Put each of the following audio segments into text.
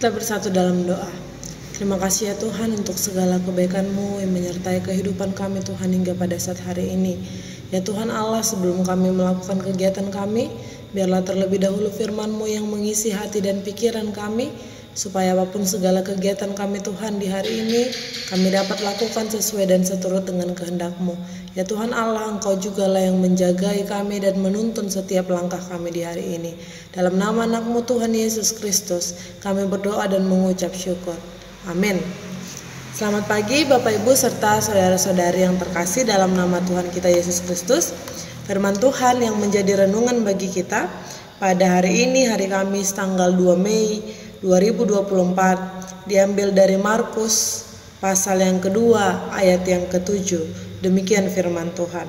Kita bersatu dalam doa. Terima kasih ya Tuhan untuk segala kebaikan-Mu yang menyertai kehidupan kami Tuhan hingga pada saat hari ini. Ya Tuhan Allah, sebelum kami melakukan kegiatan kami, biarlah terlebih dahulu firman-Mu yang mengisi hati dan pikiran kami, supaya apapun segala kegiatan kami Tuhan di hari ini, kami dapat lakukan sesuai dan seturut dengan kehendak-Mu. Ya Tuhan Allah, Engkau jugalah yang menjagai kami dan menuntun setiap langkah kami di hari ini. Dalam nama anak-Mu Tuhan Yesus Kristus, kami berdoa dan mengucap syukur. Amin. Selamat pagi Bapak Ibu serta saudara-saudari yang terkasih dalam nama Tuhan kita Yesus Kristus. Firman Tuhan yang menjadi renungan bagi kita pada hari ini, hari Kamis tanggal 2 Mei 2024, diambil dari Markus pasal yang kedua ayat yang ke-7. Demikian firman Tuhan.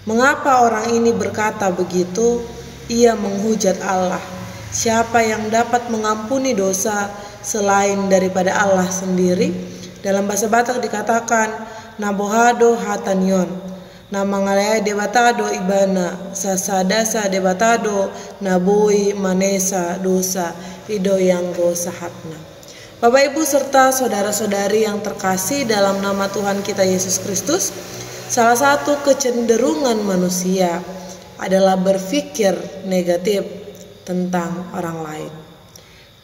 Mengapa orang ini berkata begitu? Ia menghujat Allah. Siapa yang dapat mengampuni dosa selain daripada Allah sendiri? Dalam bahasa Batak dikatakan nabohado hatanyon, namangalaya debatado ibana, sasadasa debatado naboi manesa dosa ido yang go sahatna. Bapak Ibu serta saudara-saudari yang terkasih dalam nama Tuhan kita Yesus Kristus, salah satu kecenderungan manusia adalah berpikir negatif tentang orang lain.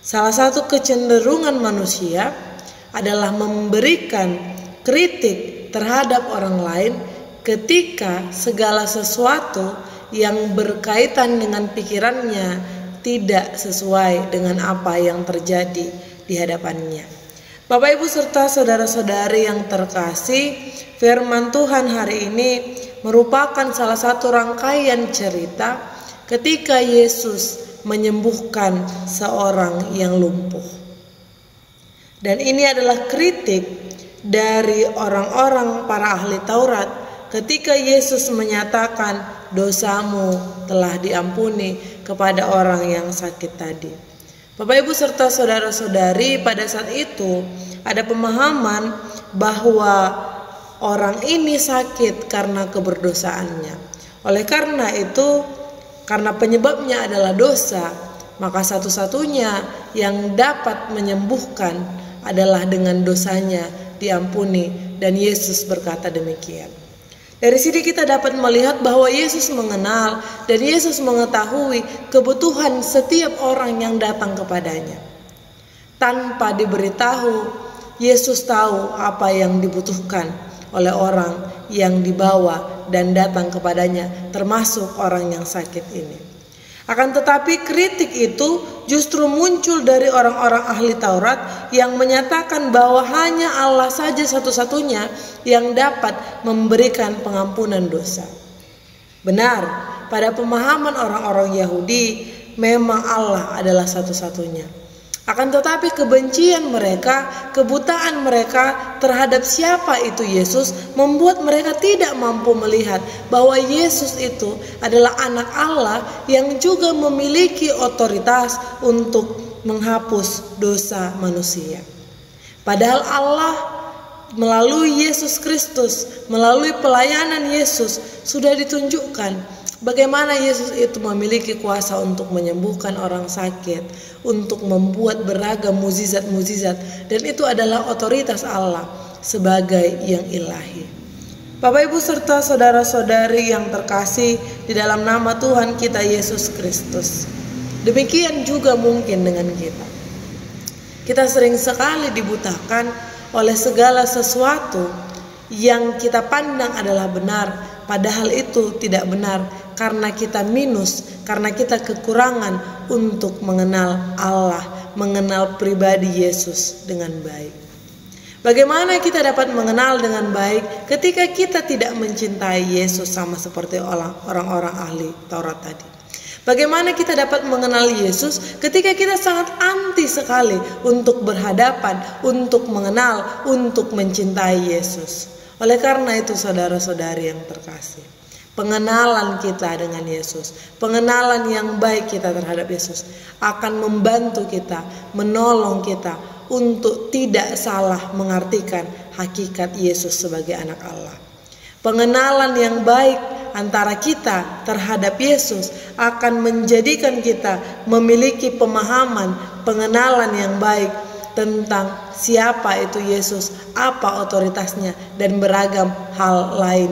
Salah satu kecenderungan manusia adalah memberikan kritik terhadap orang lain ketika segala sesuatu yang berkaitan dengan pikirannya tidak sesuai dengan apa yang terjadi di hadapannya. Bapak Ibu serta saudara-saudari yang terkasih, firman Tuhan hari ini merupakan salah satu rangkaian cerita ketika Yesus menyembuhkan seorang yang lumpuh. Dan ini adalah kritik dari orang-orang para ahli Taurat ketika Yesus menyatakan dosamu telah diampuni kepada orang yang sakit tadi. Bapak Ibu serta saudara-saudari, pada saat itu ada pemahaman bahwa orang ini sakit karena keberdosaannya. Oleh karena itu, karena penyebabnya adalah dosa, maka satu-satunya yang dapat menyembuhkan adalah dengan dosanya diampuni, dan Yesus berkata demikian. Dari sini kita dapat melihat bahwa Yesus mengenal dan Yesus mengetahui kebutuhan setiap orang yang datang kepadanya. Tanpa diberitahu, Yesus tahu apa yang dibutuhkan oleh orang yang dibawa dan datang kepadanya, termasuk orang yang sakit ini. Akan tetapi kritik itu justru muncul dari orang-orang ahli Taurat yang menyatakan bahwa hanya Allah saja satu-satunya yang dapat memberikan pengampunan dosa. Benar, pada pemahaman orang-orang Yahudi memang Allah adalah satu-satunya. Akan tetapi kebencian mereka, kebutaan mereka terhadap siapa itu Yesus membuat mereka tidak mampu melihat bahwa Yesus itu adalah anak Allah yang juga memiliki otoritas untuk menghapus dosa manusia. Padahal Allah melalui Yesus Kristus, melalui pelayanan Yesus sudah ditunjukkan bagaimana Yesus itu memiliki kuasa untuk menyembuhkan orang sakit, untuk membuat beragam mukjizat-mukjizat, dan itu adalah otoritas Allah sebagai yang ilahi. Bapak Ibu serta saudara-saudari yang terkasih di dalam nama Tuhan kita Yesus Kristus, demikian juga mungkin dengan kita. Kita sering sekali dibutakan oleh segala sesuatu yang kita pandang adalah benar, padahal itu tidak benar karena kita minus, karena kita kekurangan untuk mengenal Allah, mengenal pribadi Yesus dengan baik. Bagaimana kita dapat mengenal dengan baik ketika kita tidak mencintai Yesus sama seperti orang-orang ahli Taurat tadi? Bagaimana kita dapat mengenal Yesus ketika kita sangat anti sekali untuk berhadapan, untuk mengenal, untuk mencintai Yesus? Oleh karena itu saudara-saudari yang terkasih, pengenalan kita dengan Yesus, pengenalan yang baik kita terhadap Yesus akan membantu kita, menolong kita untuk tidak salah mengartikan hakikat Yesus sebagai anak Allah. Pengenalan yang baik antara kita terhadap Yesus akan menjadikan kita memiliki pemahaman, pengenalan yang baik tentang siapa itu Yesus, apa otoritasnya, dan beragam hal lain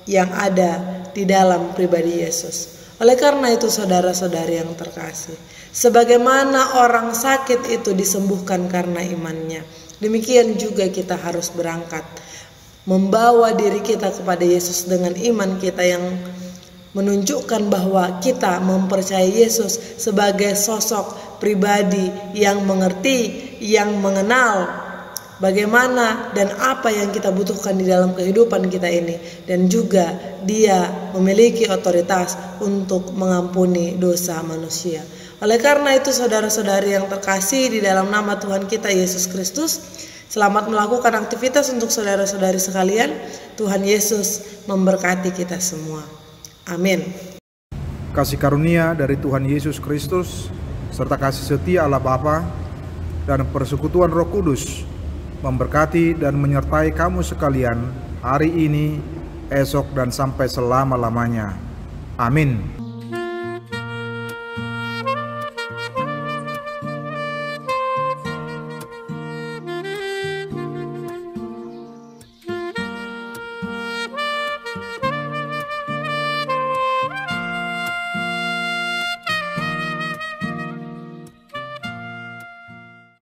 yang ada di dalam pribadi Yesus. Oleh karena itu saudara-saudari yang terkasih, sebagaimana orang sakit itu disembuhkan karena imannya, demikian juga kita harus berangkat membawa diri kita kepada Yesus dengan iman kita yang menunjukkan bahwa kita mempercayai Yesus sebagai sosok pribadi yang mengerti, yang mengenal bagaimana dan apa yang kita butuhkan di dalam kehidupan kita ini, dan juga Dia memiliki otoritas untuk mengampuni dosa manusia. Oleh karena itu saudara-saudari yang terkasih, di dalam nama Tuhan kita Yesus Kristus, selamat melakukan aktivitas untuk saudara-saudari sekalian. Tuhan Yesus memberkati kita semua. Amin. Kasih karunia dari Tuhan Yesus Kristus serta kasih setia Allah Bapa dan persekutuan Roh Kudus memberkati dan menyertai kamu sekalian hari ini, esok, dan sampai selama-lamanya. Amin.